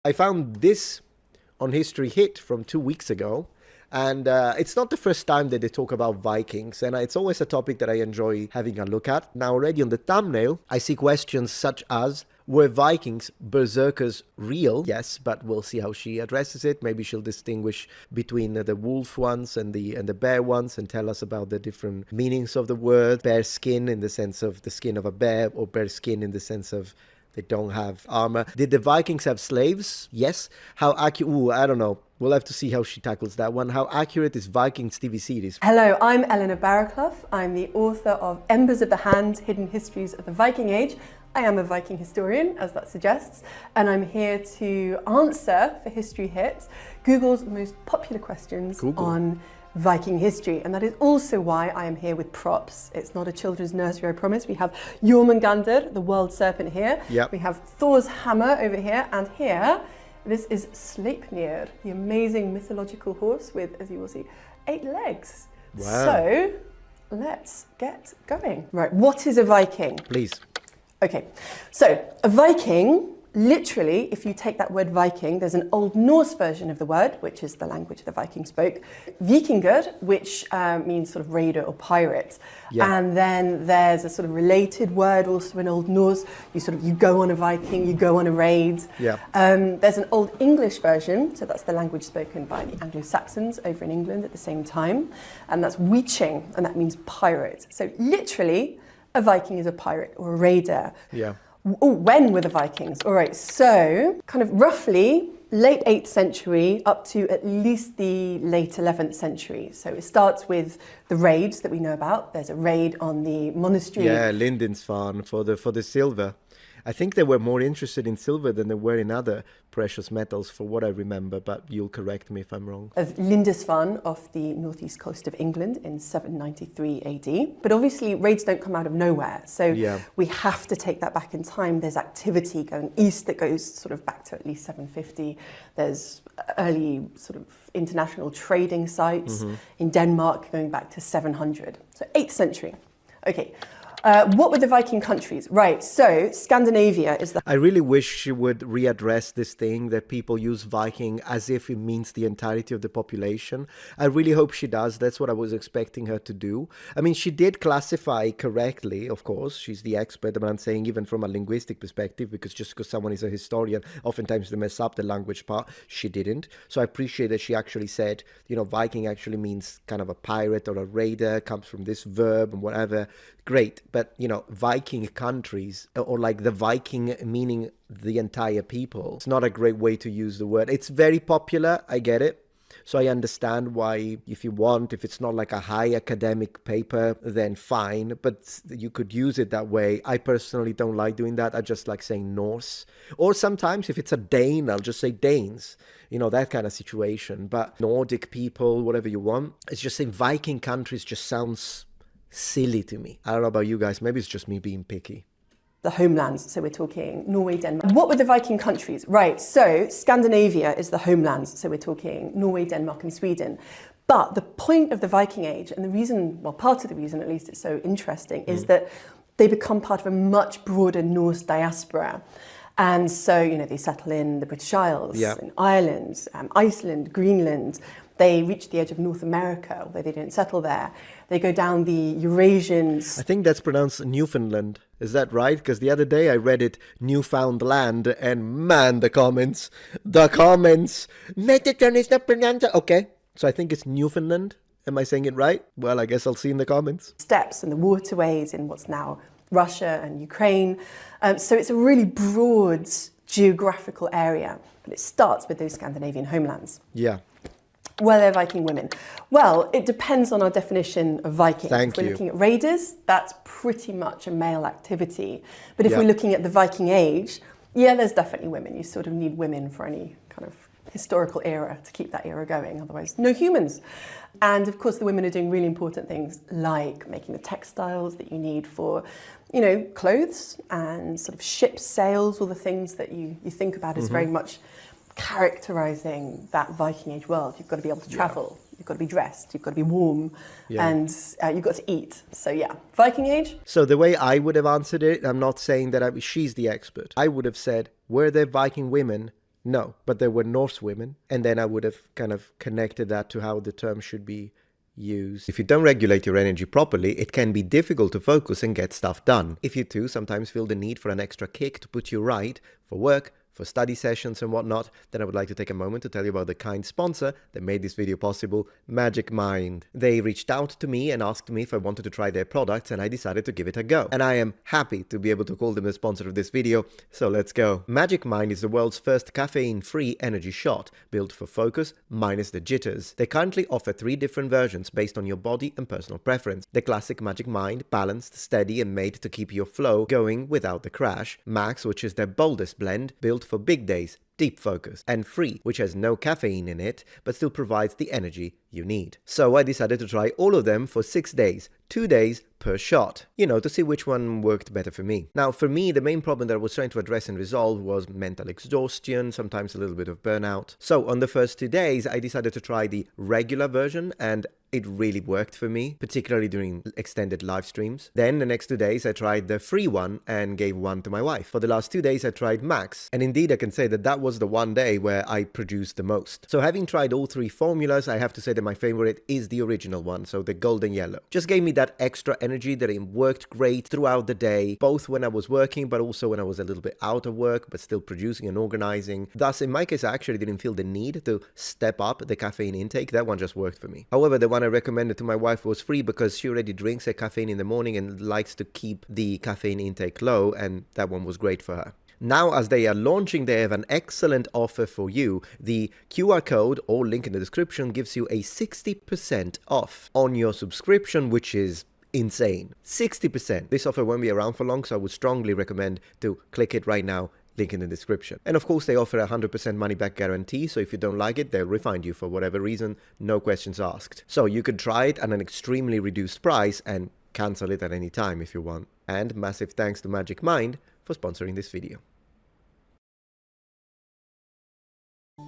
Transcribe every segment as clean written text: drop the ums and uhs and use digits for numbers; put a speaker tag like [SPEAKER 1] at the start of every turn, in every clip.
[SPEAKER 1] I found this on History Hit from 2 weeks ago. And it's not the first time that they talk about Vikings, and it's always a topic that I enjoy having a look at. Now, already on the thumbnail, I see questions such as, were Vikings berserkers real? Yes, but we'll see how she addresses it. Maybe she'll distinguish between the wolf ones and the bear ones and tell us about the different meanings of the word. Bear skin in the sense of the skin of a bear, or bear skin in the sense of they don't have armor. Did the Vikings have slaves? Yes. How accurate? Ooh, I don't know. We'll have to see how she tackles that one. How accurate is Vikings TV series?
[SPEAKER 2] Hello, I'm Eleanor Barraclough. I'm the author of Embers of the Hand, Hidden Histories of the Viking Age. I am a Viking historian, as that suggests, and I'm here to answer, for History Hit, Google's most popular questions on Viking history. And that is also why I am here with props. It's not a children's nursery, I promise. We have Jormungandr, the world serpent here.
[SPEAKER 1] Yep.
[SPEAKER 2] We have Thor's hammer over here, and here, this is Sleipnir, the amazing mythological horse with, as you will see, 8 legs.
[SPEAKER 1] Wow.
[SPEAKER 2] So, let's get going. Right, what is a Viking?
[SPEAKER 1] Please.
[SPEAKER 2] Okay, so a Viking, literally, if you take that word Viking, there's an Old Norse version of the word, which is the language the Vikings spoke. Vikingur, which means sort of raider or pirate. Yeah. And then there's a sort of related word also in Old Norse. You go on a Viking, you go on a raid.
[SPEAKER 1] Yeah.
[SPEAKER 2] There's an Old English version, so that's the language spoken by the Anglo-Saxons over in England at the same time. And that's Viking, and that means pirate. So literally, a Viking is a pirate or a raider.
[SPEAKER 1] Yeah.
[SPEAKER 2] Oh, when were the Vikings? All right, so kind of roughly late 8th century up to at least the late 11th century. So it starts with the raids that we know about. There's a raid on the monastery.
[SPEAKER 1] Yeah, Lindisfarne for the silver. I think they were more interested in silver than they were in other precious metals, for what I remember, but you'll correct me if I'm wrong.
[SPEAKER 2] Of Lindisfarne off the northeast coast of England in 793 AD. But obviously raids don't come out of nowhere, so we have to take that back in time. There's activity going east that goes sort of back to at least 750. There's early sort of international trading sites in Denmark going back to 700. So 8th century. Okay. What were the Viking countries? Right, so Scandinavia is the...
[SPEAKER 1] I really wish she would readdress this thing that people use Viking as if it means the entirety of the population. I really hope she does. That's what I was expecting her to do. I mean, she did classify correctly, of course. She's the expert, but I'm saying even from a linguistic perspective, because just because someone is a historian, oftentimes they mess up the language part. She didn't. So I appreciate that she actually said, Viking actually means kind of a pirate or a raider, comes from this verb and whatever. Great. But, Viking countries, or like the Viking meaning the entire people, it's not a great way to use the word. It's very popular, I get it. So I understand why, if it's not like a high academic paper, then fine, but you could use it that way. I personally don't like doing that. I just like saying Norse. Or sometimes if it's a Dane, I'll just say Danes, that kind of situation. But Nordic people, whatever you want, it's just saying Viking countries just sounds silly to me. I don't know about you guys. Maybe it's just me being picky.
[SPEAKER 2] The homelands, so we're talking Norway, Denmark. What were the Viking countries? Right, so Scandinavia is the homelands, so we're talking Norway, Denmark and Sweden. But the point of the Viking Age, and the reason, well, part of the reason at least it's so interesting, is that they become part of a much broader Norse diaspora. And so, they settle in the British Isles, in Ireland, Iceland, Greenland. They reach the edge of North America, although they didn't settle there. They go down the Eurasians.
[SPEAKER 1] I think that's pronounced Newfoundland. Is that right? Because the other day I read it Newfoundland, and man, the comments. Metatron is not pronounced. Okay, so I think it's Newfoundland. Am I saying it right? Well, I guess I'll see in the comments.
[SPEAKER 2] Steppes and the waterways in what's now Russia and Ukraine. So it's a really broad geographical area, but it starts with those Scandinavian homelands.
[SPEAKER 1] Yeah.
[SPEAKER 2] Were there Viking women? Well, it depends on our definition of Viking.
[SPEAKER 1] Thank you.
[SPEAKER 2] If we're looking at raiders, that's pretty much a male activity. But if we're looking at the Viking Age, there's definitely women. You sort of need women for any kind of historical era to keep that era going. Otherwise, no humans. And of course, the women are doing really important things like making the textiles that you need for, clothes and sort of ship sails, all the things that you think about as very much characterizing that Viking Age world. You've got to be able to travel, you've got to be dressed, you've got to be warm, and you've got to eat. So Viking Age.
[SPEAKER 1] So the way I would have answered it, I'm not saying that she's the expert. I would have said, were there Viking women? No, but there were Norse women, and then I would have kind of connected that to how the term should be used. If you don't regulate your energy properly, it can be difficult to focus and get stuff done. If you too sometimes feel the need for an extra kick to put you right for work, for study sessions and whatnot, then I would like to take a moment to tell you about the kind sponsor that made this video possible, Magic Mind. They reached out to me and asked me if I wanted to try their products, and I decided to give it a go. And I am happy to be able to call them the sponsor of this video, so let's go. Magic Mind is the world's first caffeine-free energy shot, built for focus minus the jitters. They currently offer 3 different versions based on your body and personal preference. The classic Magic Mind, balanced, steady and made to keep your flow going without the crash. Max, which is their boldest blend, built for big days, deep focus, and Free, which has no caffeine in it, but still provides the energy you need. So I decided to try all of them for 6 days, 2 days per shot, to see which one worked better for me. Now, for me, the main problem that I was trying to address and resolve was mental exhaustion, sometimes a little bit of burnout. So on the first 2 days, I decided to try the regular version, and it really worked for me, particularly during extended live streams. Then the next 2 days, I tried the free one and gave one to my wife. For the last 2 days, I tried Max. And indeed, I can say that that was the one day where I produced the most. So having tried all 3 formulas, I have to say that my favorite is the original one, so the golden yellow. Just gave me that extra energy that it worked great throughout the day, both when I was working, but also when I was a little bit out of work, but still producing and organizing. Thus, in my case, I actually didn't feel the need to step up the caffeine intake. That one just worked for me. However, the one I recommended to my wife was free because she already drinks her caffeine in the morning and likes to keep the caffeine intake low, and that one was great for her. Now, as they are launching, they have an excellent offer for you. The QR code, or link in the description, gives you a 60% off on your subscription, which is insane. 60%. This offer won't be around for long, so I would strongly recommend to click it right now. Link in the description. And of course, they offer a 100% money back guarantee, so if you don't like it, they'll refund you for whatever reason, no questions asked. So you could try it at an extremely reduced price and cancel it at any time if you want. And massive thanks to Magic Mind for sponsoring this video.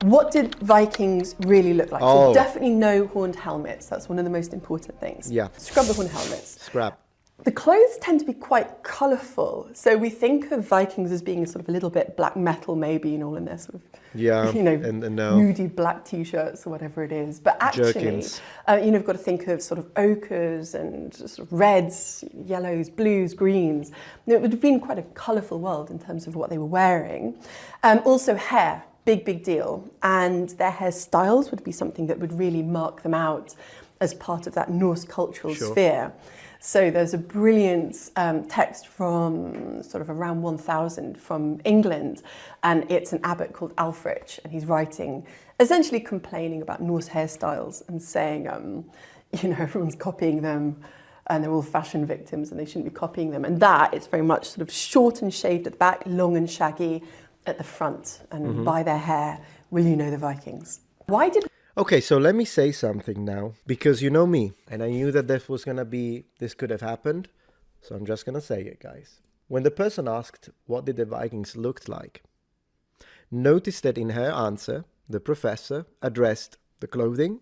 [SPEAKER 2] What did Vikings really look like?
[SPEAKER 1] Oh.
[SPEAKER 2] So definitely no horned helmets. That's one of the most important things.
[SPEAKER 1] Yeah.
[SPEAKER 2] Scrub the horned helmets.
[SPEAKER 1] Scrap.
[SPEAKER 2] The clothes tend to be quite colourful. So we think of Vikings as being sort of a little bit black metal, maybe, all in their sort of, moody black t-shirts or whatever it is. But actually, you've got to think of sort of ochres and sort of reds, yellows, blues, greens. It would have been quite a colourful world in terms of what they were wearing. Also hair. Big deal. And their hairstyles would be something that would really mark them out as part of that Norse cultural sphere. So there's a brilliant text from sort of around 1000 from England, and it's an abbot called Alfrich, and he's writing, essentially complaining about Norse hairstyles and saying, everyone's copying them, and they're all fashion victims and they shouldn't be copying them. And that is very much sort of short and shaved at the back, long and shaggy at the front, and by their hair will you know the Vikings. Why did...
[SPEAKER 1] Okay, so let me say something now, because you know me, and I knew that this could have happened, so I'm just gonna say it, guys. When the person asked, what did the Vikings look like? Notice that in her answer, the professor addressed the clothing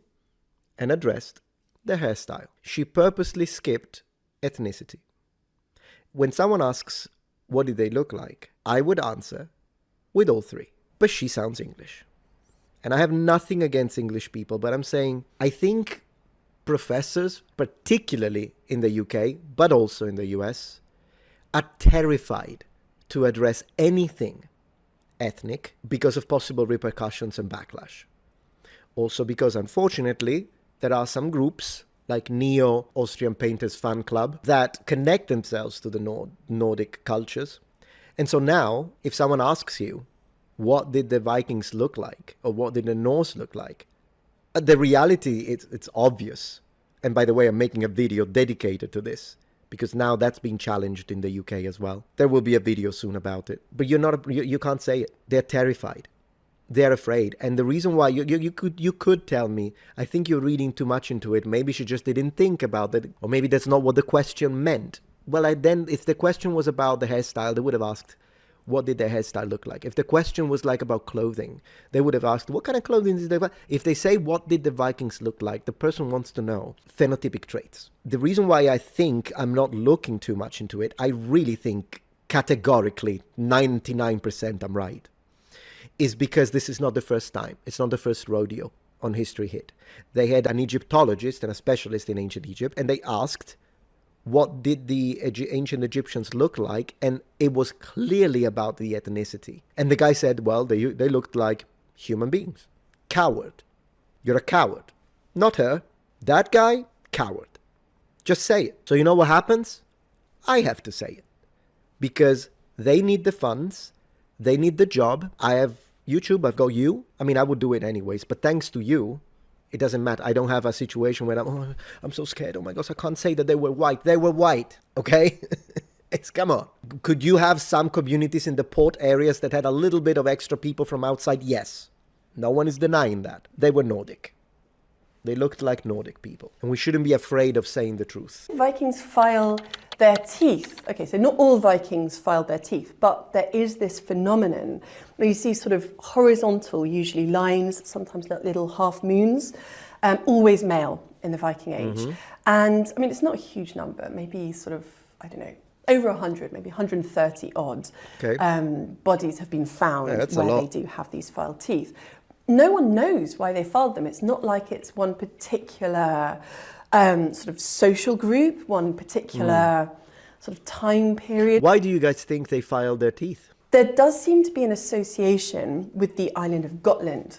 [SPEAKER 1] and addressed the hairstyle. She purposely skipped ethnicity. When someone asks, what did they look like? I would answer with all 3. But she sounds English. And I have nothing against English people, but I'm saying I think professors, particularly in the UK, but also in the US, are terrified to address anything ethnic because of possible repercussions and backlash. Also because, unfortunately, there are some groups like Neo Austrian Painters Fan Club that connect themselves to the Nordic cultures. And so now, if someone asks you, what did the Vikings look like? Or what did the Norse look like? The reality, it's obvious. And by the way, I'm making a video dedicated to this, because now that's being challenged in the UK as well. There will be a video soon about it. But you can't say it. They're terrified. They're afraid. And the reason why, you could tell me, I think you're reading too much into it. Maybe she just didn't think about it. Or maybe that's not what the question meant. Well, then, if the question was about the hairstyle, they would have asked, what did their hairstyle look like? If the question was like about clothing, they would have asked, what kind of clothing did they wear? If they say, what did the Vikings look like? The person wants to know phenotypic traits. The reason why I think I'm not looking too much into it, I really think categorically 99% I'm right, is because this is not the first time. It's not the first rodeo on History Hit. They had an Egyptologist and a specialist in ancient Egypt, and they asked, what did the ancient Egyptians look like? And it was clearly about the ethnicity. And the guy said, well, they looked like human beings. Coward. You're a coward. Not her. That guy, coward. Just say it. So you know what happens? I have to say it. Because they need the funds. They need the job. I have YouTube. I've got you. I mean, I would do it anyways. But thanks to you, it doesn't matter. I don't have a situation where I'm so scared. Oh my gosh, I can't say that they were white. They were white. Okay? Come on. Could you have some communities in the port areas that had a little bit of extra people from outside? Yes. No one is denying that. They were Nordic. They looked like Nordic people. And we shouldn't be afraid of saying the truth.
[SPEAKER 2] Vikings file their teeth. Okay, so not all Vikings filed their teeth, but there is this phenomenon where you see sort of horizontal, usually lines, sometimes like little half moons, always male in the Viking Age. Mm-hmm. And I mean, it's not a huge number, maybe sort of, I don't know, over 100, maybe 130 odd bodies have been found where they do have these filed teeth. No one knows why they filed them. It's not like it's one particular sort of social group, one particular sort of time period.
[SPEAKER 1] Why do you guys think they filed their teeth?
[SPEAKER 2] There does seem to be an association with the island of Gotland,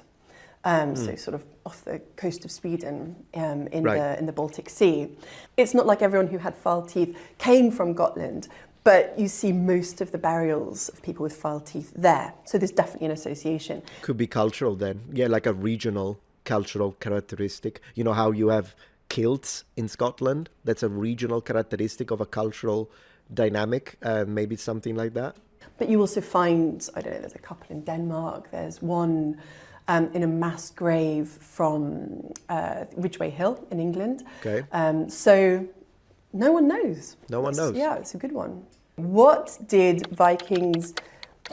[SPEAKER 2] so sort of off the coast of Sweden in the Baltic Sea. It's not like everyone who had filed teeth came from Gotland, but you see most of the burials of people with filed teeth there. So there's definitely an association.
[SPEAKER 1] Could be cultural then. Yeah, like a regional cultural characteristic. You know how you have kilts in Scotland? That's a regional characteristic of a cultural dynamic. Maybe something like that.
[SPEAKER 2] But you also find, I don't know, there's a couple in Denmark. There's one in a mass grave from Ridgeway Hill in England.
[SPEAKER 1] Okay.
[SPEAKER 2] So no one knows.
[SPEAKER 1] No one knows.
[SPEAKER 2] Yeah, it's a good one. What did Vikings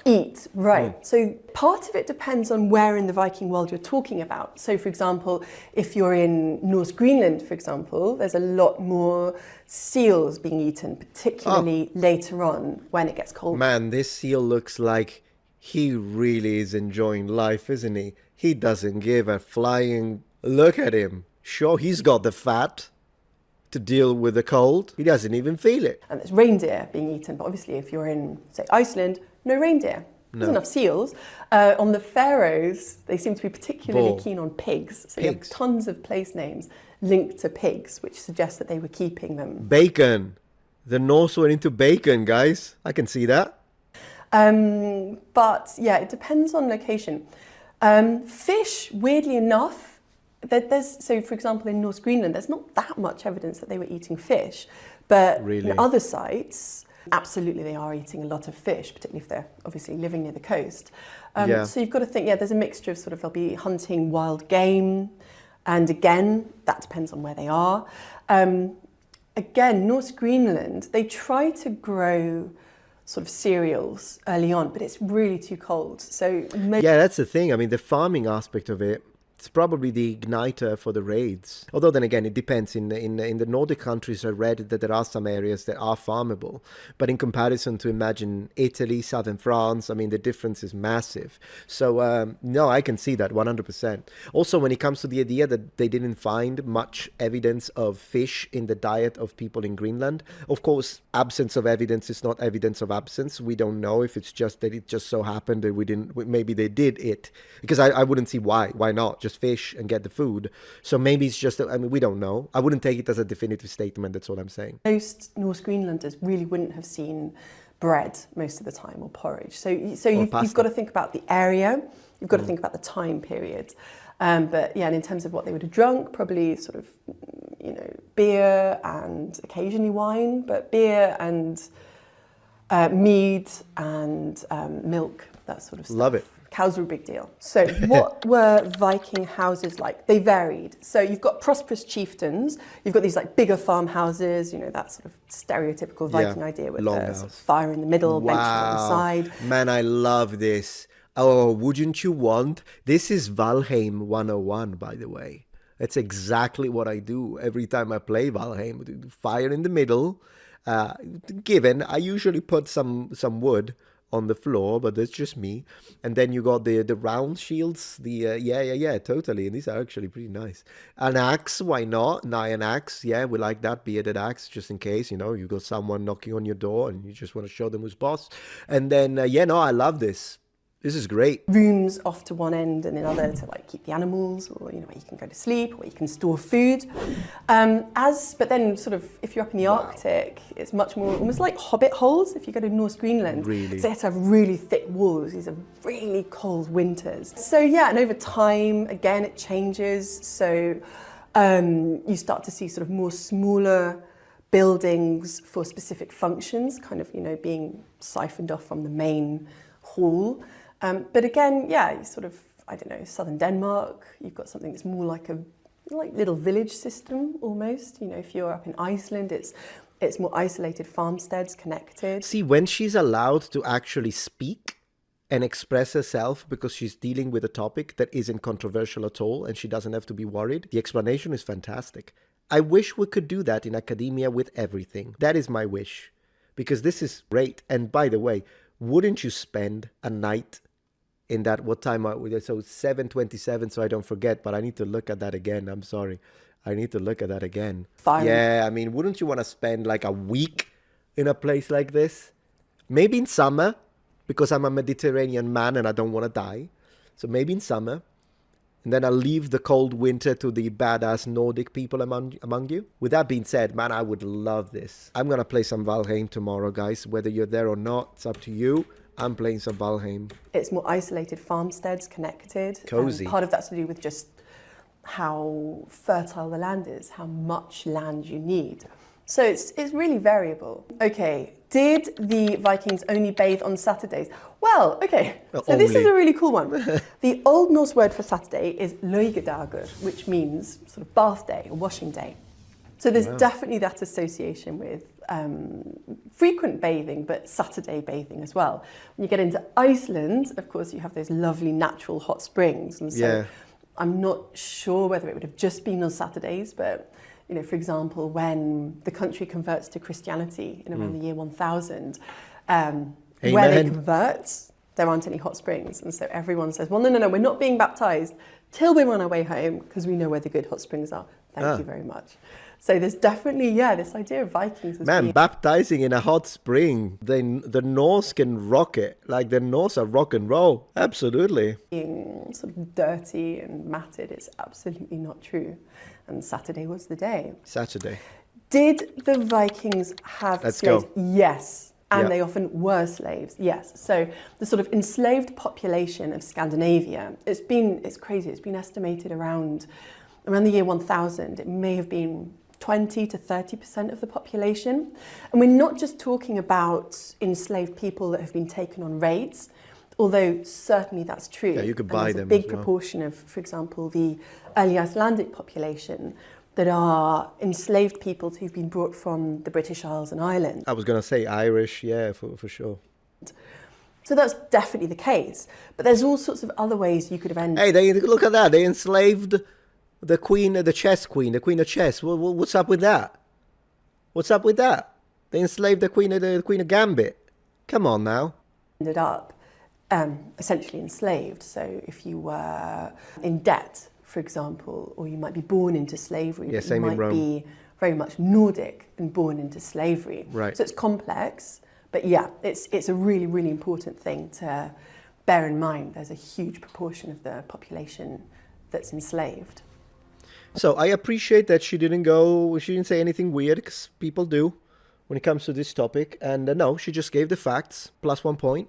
[SPEAKER 2] eat? Right. So part of it depends on where in the Viking world you're talking about. So for example, if you're in Norse Greenland, for example, there's a lot more seals being eaten, particularly later on when it gets cold.
[SPEAKER 1] Man, this seal looks like he really is enjoying life, isn't he? He doesn't give a flying look at him. Sure, he's got the fat to deal with the cold. He doesn't even feel it.
[SPEAKER 2] And there's reindeer being eaten, but obviously if you're in, say, Iceland, no reindeer. There's enough seals. On the Faroes, they seem to be particularly keen on pigs. So you have tons of place names linked to pigs, which suggests that they were keeping them.
[SPEAKER 1] Bacon. The Norse were into bacon, guys. I can see that.
[SPEAKER 2] But yeah, it depends on location. Fish, weirdly enough, so for example in North Greenland there's not that much evidence that they were eating fish, but in other sites absolutely they are eating a lot of fish, particularly if they're obviously living near the coast. So you've got to think, there's a mixture of sort of, they'll be hunting wild game, and again that depends on where they are. Again, North Greenland, they try to grow sort of cereals early on, but it's really too cold. So
[SPEAKER 1] that's the thing. I mean, the farming aspect of it, it's probably the igniter for the raids. Although then again, it depends. In the Nordic countries, I read that there are some areas that are farmable. But in comparison to, imagine, Italy, southern France, I mean, the difference is massive. So, no, I can see that 100%. Also, when it comes to the idea that they didn't find much evidence of fish in the diet of people in Greenland, of course, absence of evidence is not evidence of absence. We don't know if it's just that it just so happened that maybe they did it. Because I wouldn't see why. Why not? Just fish and get the food. So maybe it's just, we don't know. I wouldn't take it as a definitive statement, that's all I'm saying.
[SPEAKER 2] Most Norse Greenlanders really wouldn't have seen bread most of the time, or porridge. So you've got to think about the area, you've got to think about the time period. But yeah, and in terms of what they would have drunk, probably sort of, beer and occasionally wine, but beer and mead and milk, that sort of stuff.
[SPEAKER 1] Love it.
[SPEAKER 2] Cows were a big deal. So what were Viking houses like? They varied. So you've got prosperous chieftains, you've got these like bigger farmhouses, that sort of stereotypical Viking idea with the sort of fire in the middle, benches on the side.
[SPEAKER 1] Man, I love this. Oh, wouldn't you want? This is Valheim 101, by the way. That's exactly what I do every time I play Valheim. Fire in the middle. Given, I usually put some wood on the floor, but that's just me. And then you got the round shields. Yeah, totally. And these are actually pretty nice. An axe, why not? An iron axe, yeah, we like that bearded axe, just in case, you got someone knocking on your door and you just want to show them who's boss. And then, I love this. This is great.
[SPEAKER 2] Rooms off to one end and another to like keep the animals, or where you can go to sleep, or you can store food. But then sort of if you're up in the Arctic, it's much more almost like hobbit holes. If you go to Norse Greenland,
[SPEAKER 1] really?
[SPEAKER 2] So they have to have really thick walls. These are really cold winters. So yeah, and over time, again, it changes. So you start to see sort of more smaller buildings for specific functions, kind of being siphoned off from the main hall. But again, you sort of, I don't know, southern Denmark, you've got something that's more like a little village system almost. If you're up in Iceland, it's more isolated farmsteads connected.
[SPEAKER 1] See, when she's allowed to actually speak and express herself because she's dealing with a topic that isn't controversial at all and she doesn't have to be worried, the explanation is fantastic. I wish we could do that in academia with everything. That is my wish, because this is great. And by the way, wouldn't you spend a night in that? What time are we? So 7:27, so I don't forget, but I need to look at that again. I'm sorry. I need to look at that again.
[SPEAKER 2] Fine.
[SPEAKER 1] Yeah, I mean, wouldn't you want to spend like a week in a place like this? Maybe in summer, because I'm a Mediterranean man and I don't want to die. So maybe in summer. And then I'll leave the cold winter to the badass Nordic people among you. With that being said, man, I would love this. I'm going to play some Valheim tomorrow, guys. Whether you're there or not, it's up to you. I'm playing some Valheim.
[SPEAKER 2] It's more isolated farmsteads connected.
[SPEAKER 1] Cozy.
[SPEAKER 2] Part of that's to do with just how fertile the land is, how much land you need. So it's really variable. Okay, did the Vikings only bathe on Saturdays? Well, okay, so this is a really cool one. The Old Norse word for Saturday is laugardagur, which means sort of bath day or washing day. So there's definitely that association with frequent bathing, but Saturday bathing as well. When you get into Iceland, of course, you have those lovely natural hot springs. And so I'm not sure whether it would have just been on Saturdays, but for example, when the country converts to Christianity in around the year 1000, where they convert, there aren't any hot springs. And so everyone says, well, no, we're not being baptized till we're on our way home because we know where the good hot springs are. Thank you very much. So there's definitely, this idea of Vikings.
[SPEAKER 1] Baptizing in a hot spring, the Norse can rock it. Like the Norse are rock and roll. Absolutely.
[SPEAKER 2] Being sort of dirty and matted, it's absolutely not true. And Saturday was the day.
[SPEAKER 1] Saturday.
[SPEAKER 2] Did the Vikings have slaves?
[SPEAKER 1] Go.
[SPEAKER 2] Yes. And they often were slaves, yes. So the sort of enslaved population of Scandinavia, it's crazy. It's been estimated around the year 1000. It may have been 20 to 30% of the population. And we're not just talking about enslaved people that have been taken on raids, although certainly that's true.
[SPEAKER 1] Yeah, you could buy them.
[SPEAKER 2] A big proportion of, for example, the early Icelandic population that are enslaved peoples who've been brought from the British Isles and Ireland.
[SPEAKER 1] I was going to say Irish, for sure.
[SPEAKER 2] So that's definitely the case. But there's all sorts of other ways you could have ended.
[SPEAKER 1] Hey, look at that. They enslaved the queen, the chess queen, the queen of chess. What's up with that? What's up with that? They enslaved the queen of Gambit. Come on now.
[SPEAKER 2] Ended up essentially enslaved. So if you were in debt, for example, or you might be born into slavery,
[SPEAKER 1] yeah,
[SPEAKER 2] but you might be very much Nordic and born into slavery.
[SPEAKER 1] Right.
[SPEAKER 2] So it's complex, but it's a really, really important thing to bear in mind. There's a huge proportion of the population that's enslaved.
[SPEAKER 1] So I appreciate that she didn't say anything weird, because people do when it comes to this topic. And no, she just gave the facts, plus 1 point.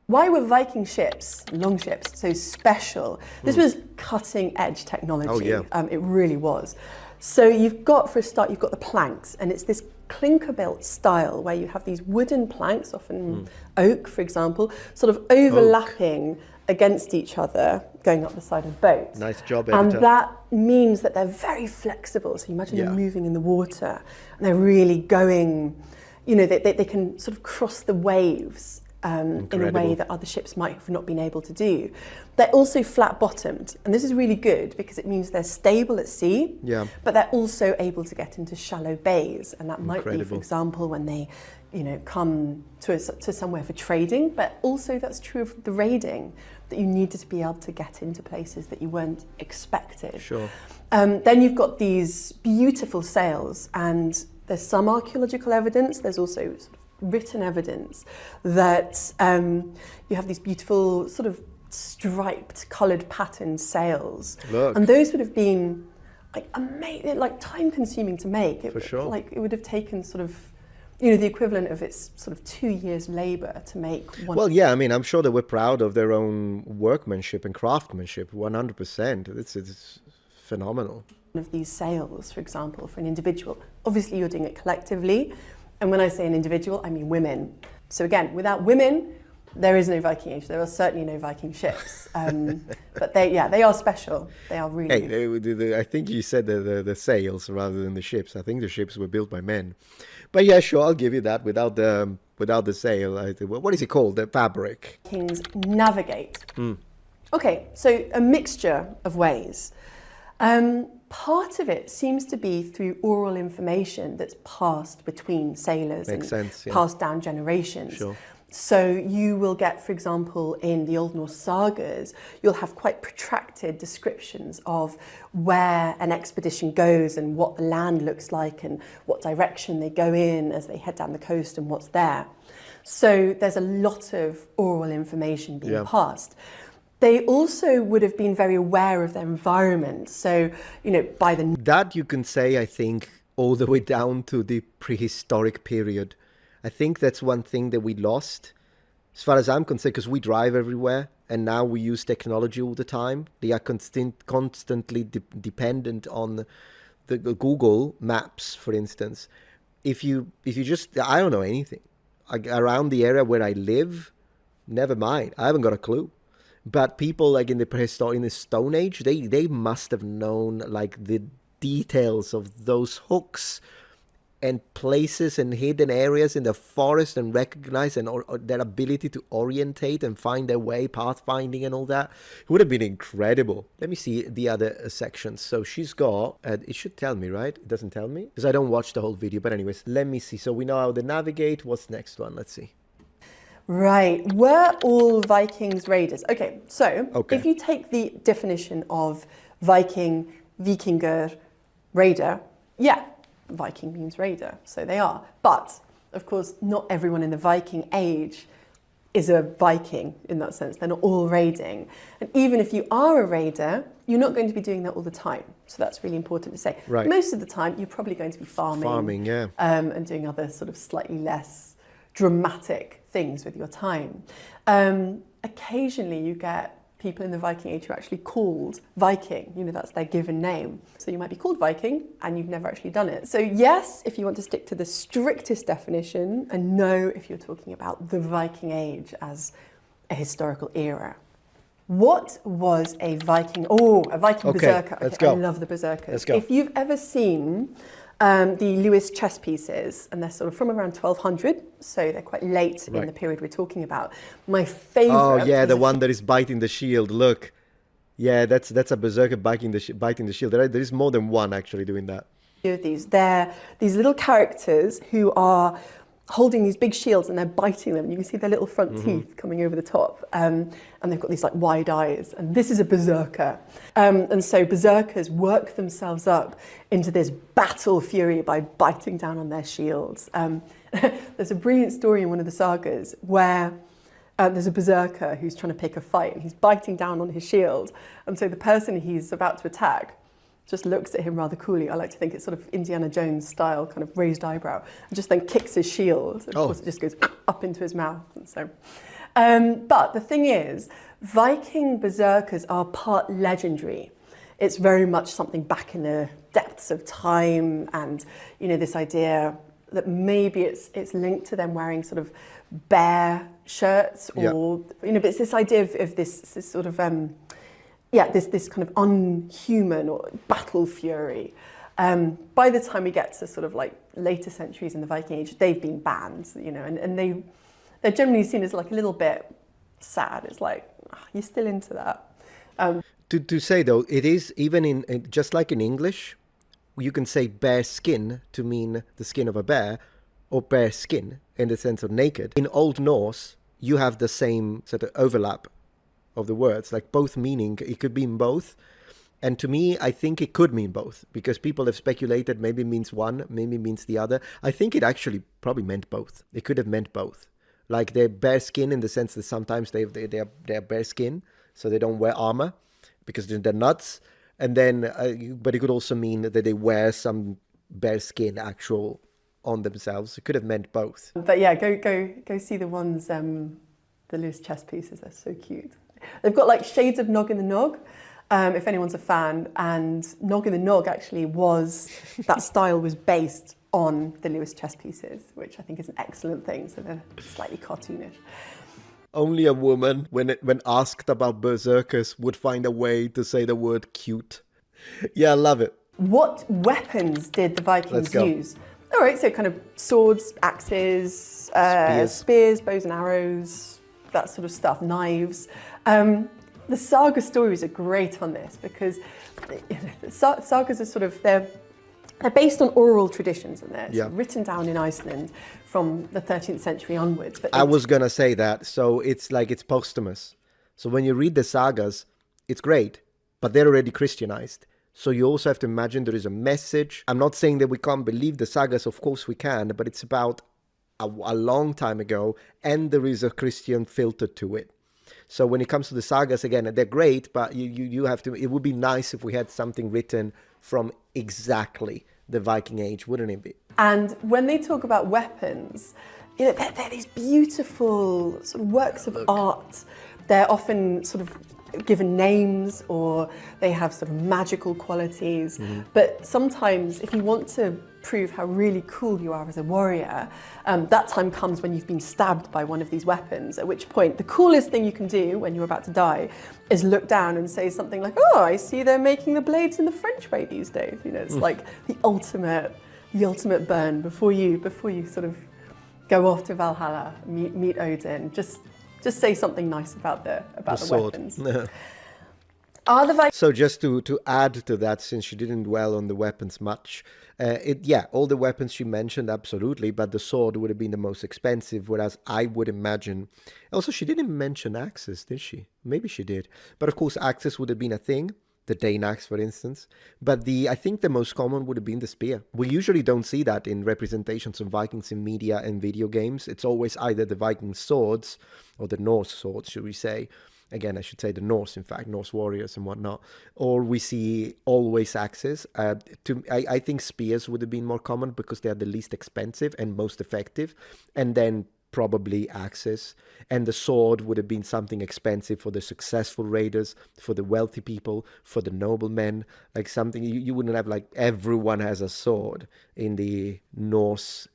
[SPEAKER 2] Why were Viking ships, longships, so special? This was cutting-edge technology.
[SPEAKER 1] Oh, yeah.
[SPEAKER 2] It really was. So for a start, you've got the planks, and it's this clinker-built style where you have these wooden planks, often oak, for example, sort of overlapping against each other, going up the side of boats.
[SPEAKER 1] Nice job, editor.
[SPEAKER 2] And that means that they're very flexible. So you imagine them moving in the water, and they're really going, they can sort of cross the waves in a way that other ships might have not been able to do. They're also flat-bottomed, and this is really good because it means they're stable at sea, but they're also able to get into shallow bays, and that might be, for example, when they come to somewhere for trading, but also that's true of the raiding, that you needed to be able to get into places that you weren't expected.
[SPEAKER 1] Sure.
[SPEAKER 2] Then you've got these beautiful sails, and there's some archaeological evidence, there's also sort of written evidence that you have these beautiful sort of striped, coloured patterned sails.
[SPEAKER 1] Look.
[SPEAKER 2] And those would have been like amazing, like time consuming to make.
[SPEAKER 1] For sure.
[SPEAKER 2] Like it would have taken sort of, the equivalent of its sort of 2 years labour to make one.
[SPEAKER 1] Well, yeah, I mean, I'm sure they were proud of their own workmanship and craftsmanship, 100%. It's phenomenal.
[SPEAKER 2] Of these sails, for example, for an individual. Obviously, you're doing it collectively. And when I say an individual, I mean women. So again, without women, there is no Viking Age. There are certainly no Viking ships. But they are special. They are really...
[SPEAKER 1] Hey, I think you said the sails rather than the ships. I think the ships were built by men. But yeah, sure, I'll give you that without the sail. What is it called? The fabric.
[SPEAKER 2] Vikings Navigate. Okay, so a mixture of ways. Part of it seems to be through oral information that's passed between sailors passed down generations.
[SPEAKER 1] Sure.
[SPEAKER 2] So you will get, for example, in the Old Norse sagas, you'll have quite protracted descriptions of where an expedition goes and what the land looks like and what direction they go in as they head down the coast and what's there. So there's a lot of oral information being passed. They also would have been very aware of their environment. So, by the...
[SPEAKER 1] That you can say, I think, all the way down to the prehistoric period. I think that's one thing that we lost, as far as I'm concerned, because we drive everywhere and now we use technology all the time. They are constantly dependent on the Google Maps, for instance. If you just, I don't know anything. Around the area where I live, never mind. I haven't got a clue. But people like in the Stone Age, they must have known like the details of those hooks and places and hidden areas in the forest and recognize or their ability to orientate and find their way, pathfinding and all that. It would have been incredible. Let me see the other sections. So she's got, it should tell me, right? It doesn't tell me because I don't watch the whole video. But anyways, let me see. So we know how to navigate. What's next one? Let's see.
[SPEAKER 2] Right. Were all Vikings raiders? Okay, so if you take the definition of Viking, Vikinger, raider, yeah, Viking means raider, so they are. But, of course, not everyone in the Viking Age is a Viking in that sense. They're not all raiding. And even if you are a raider, you're not going to be doing that all the time. So that's really important to say.
[SPEAKER 1] Right.
[SPEAKER 2] Most of the time, you're probably going to be farming.
[SPEAKER 1] Yeah.
[SPEAKER 2] And doing other sort of slightly less dramatic things with your time. Occasionally you get people in the Viking Age who are actually called Viking, that's their given name. So you might be called Viking and you've never actually done it. So yes, if you want to stick to the strictest definition, and no if you're talking about the Viking Age as a historical era. What was a Viking? A Viking Berserker.
[SPEAKER 1] Let's go.
[SPEAKER 2] I love the Berserkers.
[SPEAKER 1] Let's go.
[SPEAKER 2] If you've ever seen the Lewis chess pieces, and they're sort of from around 1200, so they're quite late in the period we're talking about. My favourite...
[SPEAKER 1] Oh, yeah, the one that is biting the shield. Look. Yeah, that's a berserker biting the shield. There is more than one actually doing that.
[SPEAKER 2] They're these little characters who are holding these big shields and they're biting them. You can see their little front teeth coming over the top. And they've got these like wide eyes. And this is a berserker. And so berserkers work themselves up into this battle fury by biting down on their shields. There's a brilliant story in one of the sagas where there's a berserker who's trying to pick a fight and he's biting down on his shield. And so the person he's about to attack just looks at him rather coolly. I like to think it's sort of Indiana Jones style, kind of raised eyebrow, and just then kicks his shield. And of course, it just goes up into his mouth. And so, but the thing is, Viking berserkers are part legendary. It's very much something back in the depths of time, and this idea that maybe it's linked to them wearing sort of bear shirts, or but it's this idea of this sort of this kind of unhuman or battle fury. By the time we get to sort of like later centuries in the Viking Age, they've been banned, and they're generally seen as like a little bit sad. It's like, you're still into that.
[SPEAKER 1] To say though, it is even in just like in English, you can say bear skin to mean the skin of a bear, or bare skin in the sense of naked. In Old Norse, you have the same sort of overlap of the words, like both meaning. It could mean both. And to me, I think it could mean both, because people have speculated maybe it means one, maybe it means the other. I think it actually probably meant both. It could have meant both. Like they're bare skin in the sense that sometimes they're bare skin, so they don't wear armor because they're nuts. And then, but it could also mean that they wear some bare skin actual on themselves. It could have meant both.
[SPEAKER 2] But yeah, go see the ones, the loose chest pieces. They're so cute. They've got like shades of Nog in the Nog. If anyone's a fan, and Nog in the Nog actually that style was based on the Lewis chess pieces, which I think is an excellent thing, so they're slightly cartoonish.
[SPEAKER 1] Only a woman, when asked about berserkers, would find a way to say the word cute. Yeah, I love it.
[SPEAKER 2] What weapons did the Vikings use? All right, so kind of swords, axes, spears, bows and arrows, that sort of stuff, knives. The saga stories are great on this because sagas are sort of, they're based on oral traditions, and they're written down in Iceland from the 13th century onwards. But
[SPEAKER 1] I was going to say that. So it's like it's posthumous. So when you read the sagas, it's great, but they're already Christianized. So you also have to imagine there is a message. I'm not saying that we can't believe the sagas. Of course we can, but it's about a long time ago, and there is a Christian filter to it. So when it comes to the sagas, again, they're great, but you have to, it would be nice if we had something written from exactly the Viking age, wouldn't it be?
[SPEAKER 2] And when they talk about weapons, you know, they're these beautiful sort of works of art. They're often sort of given names, or they have sort of magical qualities. Mm-hmm. But sometimes if you want to prove how really cool you are as a warrior, that time comes when you've been stabbed by one of these weapons, at which point the coolest thing you can do when you're about to die is look down and say something like, oh, I see they're making the blades in the French way these days. You know, it's like the ultimate burn before you sort of go off to Valhalla, meet Odin. Just say something nice about the weapons.
[SPEAKER 1] So just to add to that, since she didn't dwell on the weapons much, all the weapons she mentioned, absolutely, but the sword would have been the most expensive, whereas I would imagine... Also, she didn't mention axes, did she? Maybe she did. But of course, axes would have been a thing. The Dane axe, for instance. But I think the most common would have been the spear. We usually don't see that in representations of Vikings in media and video games. It's always either the Viking swords, or the Norse swords, should we say. Again, I should say the Norse, in fact, Norse warriors and whatnot. Or we see always axes. I think spears would have been more common because they are the least expensive and most effective. And then probably axes, and the sword would have been something expensive for the successful raiders, for the wealthy people, for the noblemen, like something you wouldn't have, like everyone has a sword in the Norse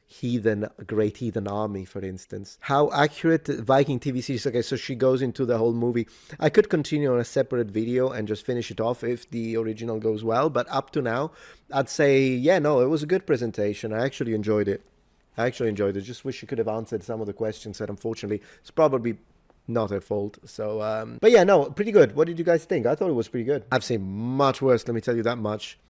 [SPEAKER 1] great heathen army, for instance. How accurate Viking TV series? Okay, so she goes into the whole movie. I could continue on a separate video and just finish it off if the original goes well, but up to now, I'd say, it was a good presentation. I actually enjoyed it. Just wish you could have answered some of the questions that unfortunately it's probably not her fault. So, but pretty good. What did you guys think? I thought it was pretty good. I've seen much worse, let me tell you that much.